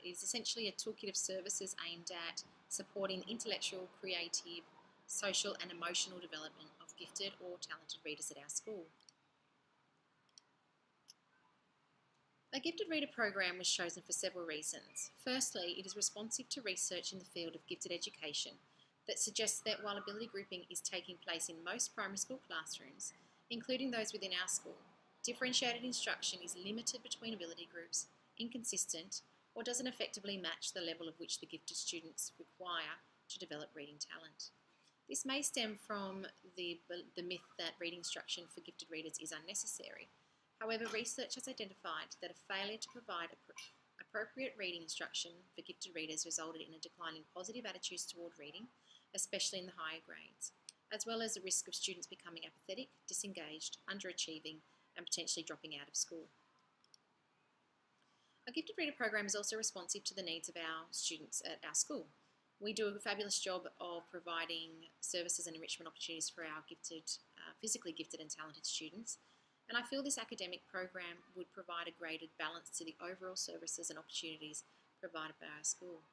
It is essentially a toolkit of services aimed at supporting intellectual, creative, social and emotional development of gifted or talented readers at our school. A gifted reader program was chosen for several reasons. Firstly, it is responsive to research in the field of gifted education that suggests that while ability grouping is taking place in most primary school classrooms, including those within our school, differentiated instruction is limited between ability groups, inconsistent, or doesn't effectively match the level of which the gifted students require to develop reading talent. This may stem from the myth that reading instruction for gifted readers is unnecessary. However, research has identified that a failure to provide appropriate reading instruction for gifted readers resulted in a decline in positive attitudes toward reading, especially in the higher grades, as well as the risk of students becoming apathetic, disengaged, underachieving, and potentially dropping out of school. A gifted reader program is also responsive to the needs of our students at our school. We do a fabulous job of providing services and enrichment opportunities for our physically gifted and talented students, and I feel this academic program would provide a graded balance to the overall services and opportunities provided by our school.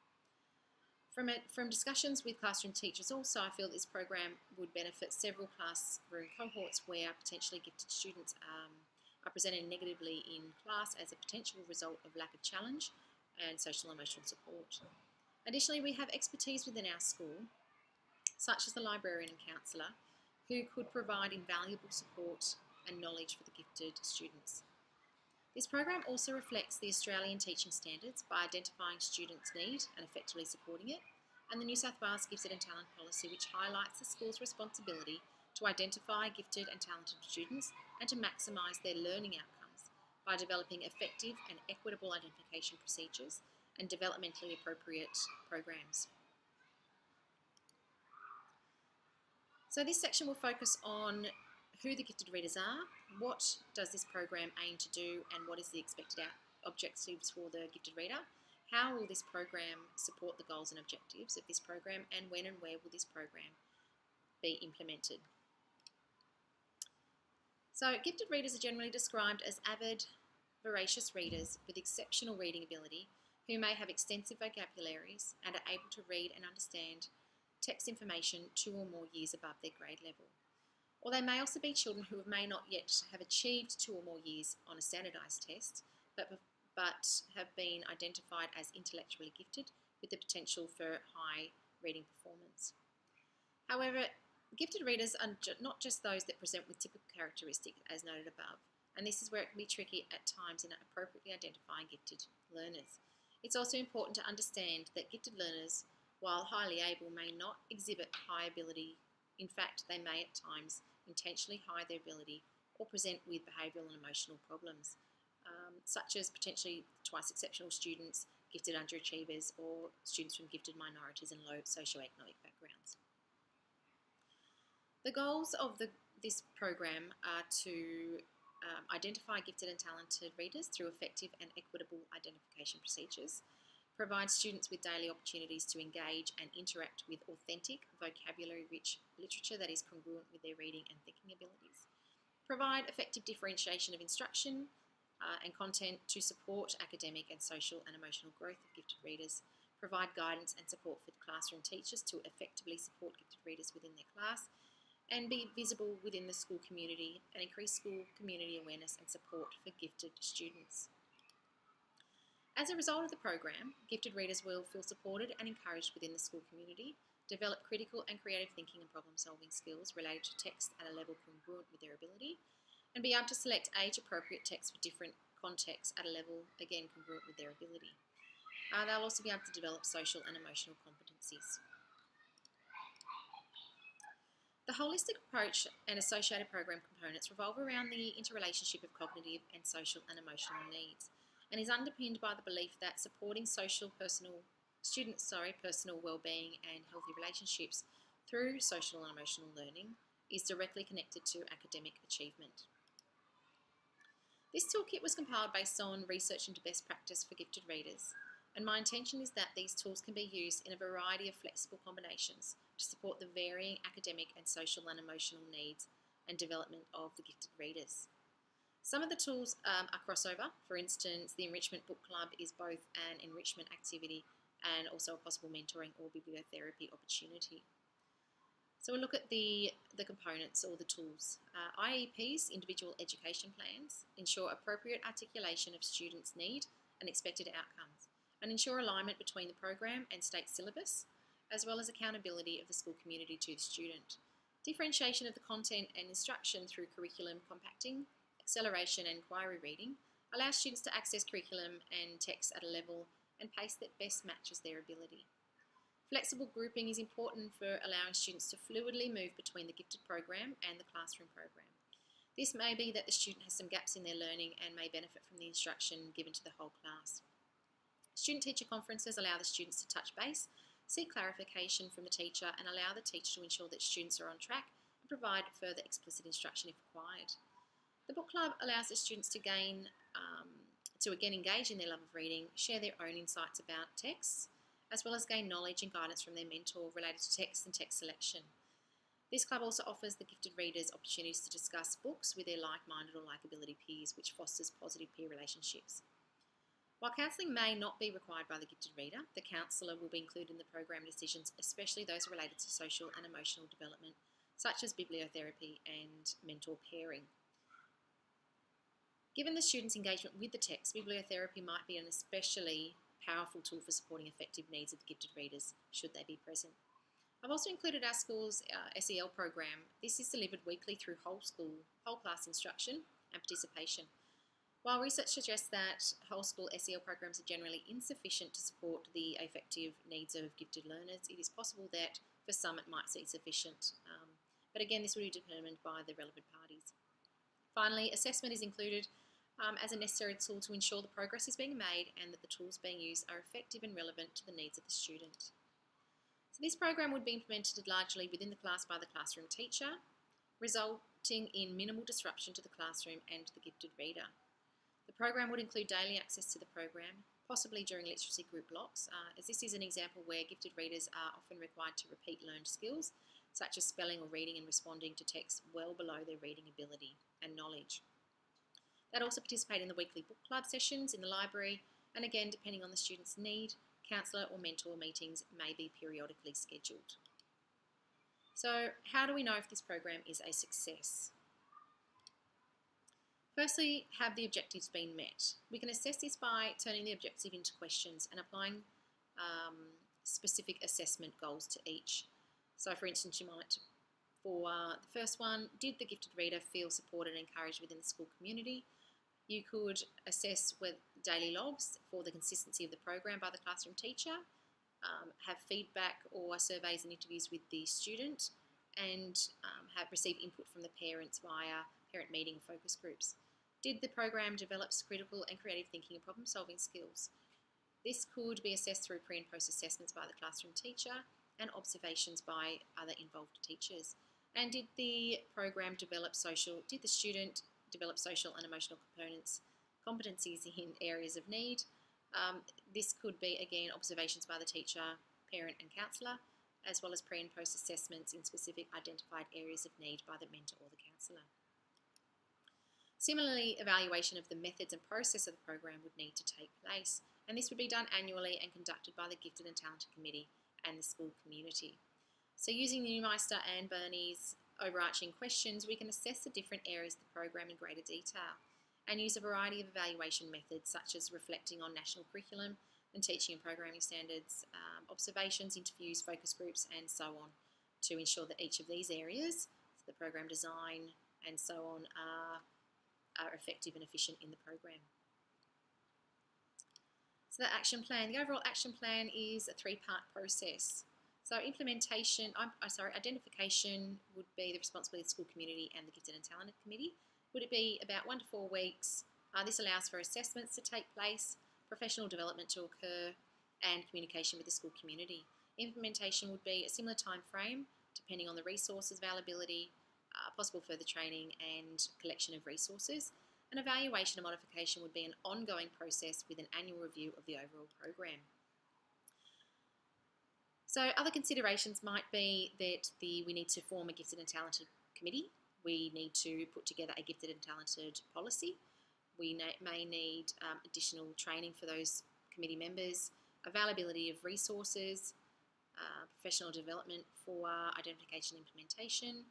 From discussions with classroom teachers also, I feel this program would benefit several classroom cohorts where potentially gifted students are presented negatively in class as a potential result of lack of challenge and social and emotional support. Additionally, we have expertise within our school, such as the librarian and counsellor, who could provide invaluable support and knowledge for the gifted students. This program also reflects the Australian teaching standards by identifying students' need and effectively supporting it, and the New South Wales Gifted and Talent Policy, which highlights the school's responsibility to identify gifted and talented students and to maximise their learning outcomes by developing effective and equitable identification procedures and developmentally appropriate programs. So this section will focus on who the gifted readers are, what does this program aim to do, and what is the expected objectives for the gifted reader. How will this program support the goals and objectives of this program, and when and where will this program be implemented? So gifted readers are generally described as avid, voracious readers with exceptional reading ability who may have extensive vocabularies and are able to read and understand text information 2 or more years above their grade level. Or they may also be children who may not yet have achieved 2 or more years on a standardised test, but have been identified as intellectually gifted with the potential for high reading performance. However, gifted readers are not just those that present with typical characteristics as noted above, and this is where it can be tricky at times in appropriately identifying gifted learners. It's also important to understand that gifted learners, while highly able, may not exhibit high ability. In fact, they may at times intentionally hide their ability or present with behavioural and emotional problems, such as potentially twice exceptional students, gifted underachievers, or students from gifted minorities and low socioeconomic backgrounds. The goals of this program are to identify gifted and talented readers through effective and equitable identification procedures, provide students with daily opportunities to engage and interact with authentic, vocabulary-rich literature that is congruent with their reading and thinking abilities, provide effective differentiation of instruction and content to support academic and social and emotional growth of gifted readers, provide guidance and support for classroom teachers to effectively support gifted readers within their class, and be visible within the school community and increase school community awareness and support for gifted students. As a result of the program, gifted readers will feel supported and encouraged within the school community, develop critical and creative thinking and problem-solving skills related to text at a level congruent with their ability, and be able to select age-appropriate text for different contexts at a level, again, congruent with their ability. They'll also be able to develop social and emotional competencies. The holistic approach and associated program components revolve around the interrelationship of cognitive and social and emotional needs, and is underpinned by the belief that supporting personal well-being and healthy relationships through social and emotional learning is directly connected to academic achievement. This toolkit was compiled based on research into best practice for gifted readers, and my intention is that these tools can be used in a variety of flexible combinations to support the varying academic and social and emotional needs and development of the gifted readers. Some of the tools are crossover. For instance, the Enrichment Book Club is both an enrichment activity and also a possible mentoring or bibliotherapy opportunity. So we'll look at the components or the tools. IEPs, individual education plans, ensure appropriate articulation of students' need and expected outcomes, and ensure alignment between the program and state syllabus, as well as accountability of the school community to the student. Differentiation of the content and instruction through curriculum compacting, acceleration and inquiry reading allows students to access curriculum and text at a level and pace that best matches their ability. Flexible grouping is important for allowing students to fluidly move between the gifted program and the classroom program. This may be that the student has some gaps in their learning and may benefit from the instruction given to the whole class. Student-teacher conferences allow the students to touch base, seek clarification from the teacher, and allow the teacher to ensure that students are on track and provide further explicit instruction if required. The book club allows the students to again engage in their love of reading, share their own insights about texts, as well as gain knowledge and guidance from their mentor related to text and text selection. This club also offers the gifted readers opportunities to discuss books with their like-minded or like-ability peers, which fosters positive peer relationships. While counselling may not be required by the gifted reader, the counsellor will be included in the program decisions, especially those related to social and emotional development, such as bibliotherapy and mentor pairing. Given the student's engagement with the text, bibliotherapy might be an especially powerful tool for supporting effective needs of the gifted readers, should they be present. I've also included our school's SEL program. This is delivered weekly through whole class instruction and participation. While research suggests that whole school SEL programs are generally insufficient to support the effective needs of gifted learners, it is possible that for some it might be sufficient. But again, this will be determined by the relevant parties. Finally, assessment is included as a necessary tool to ensure the progress is being made and that the tools being used are effective and relevant to the needs of the student. So this program would be implemented largely within the class by the classroom teacher, resulting in minimal disruption to the classroom and to the gifted reader. The program would include daily access to the program, possibly during literacy group blocks, as this is an example where gifted readers are often required to repeat learned skills, such as spelling or reading and responding to text well below their reading ability and knowledge. They'd also participate in the weekly book club sessions in the library, and again, depending on the student's need, counsellor or mentor meetings may be periodically scheduled. So, how do we know if this program is a success? Firstly, have the objectives been met? We can assess this by turning the objective into questions and applying specific assessment goals to each. So, for instance, you might, for the first one, did the gifted reader feel supported and encouraged within the school community? You could assess with daily logs for the consistency of the program by the classroom teacher, have feedback or surveys and interviews with the student, and have received input from the parents via parent meeting focus groups. Did the program develop critical and creative thinking and problem solving skills? This could be assessed through pre and post assessments by the classroom teacher and observations by other involved teachers. And did the program develop did the student develop social and emotional competencies in areas of need? This could be, again, observations by the teacher, parent and counsellor, as well as pre and post assessments in specific identified areas of need by the mentor or the counsellor. Similarly, evaluation of the methods and process of the program would need to take place, and this would be done annually and conducted by the Gifted and Talented Committee and the school community. So using the Neumeister and Burney's overarching questions, we can assess the different areas of the program in greater detail and use a variety of evaluation methods such as reflecting on national curriculum and teaching and programming standards, observations, interviews, focus groups and so on to ensure that each of these areas, so the program design and so on, are effective and efficient in the program. So the action plan, the overall action plan is a three-part process. So identification would be the responsibility of the school community and the Gifted and Talented Committee. Would it be about 1 to 4 weeks? This allows for assessments to take place, professional development to occur, and communication with the school community. Implementation would be a similar time frame, depending on the resources availability, possible further training and collection of resources. An evaluation and modification would be an ongoing process with an annual review of the overall program. So other considerations might be that we need to form a Gifted and Talented Committee. we need to put together a gifted and talented policy. We may need additional training for those committee members, availability of resources, professional development for identification and implementation,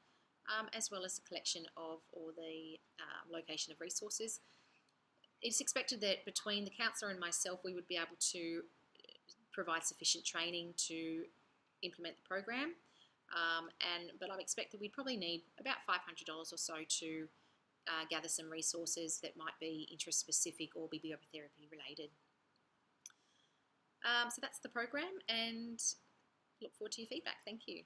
as well as the collection of all the location of resources. It's expected that between the counsellor and myself, we would be able to provide sufficient training to implement the program. But I expect that we'd probably need about $500 or so to gather some resources that might be interest specific or be bibliotherapy related. So that's the program, and look forward to your feedback. Thank you.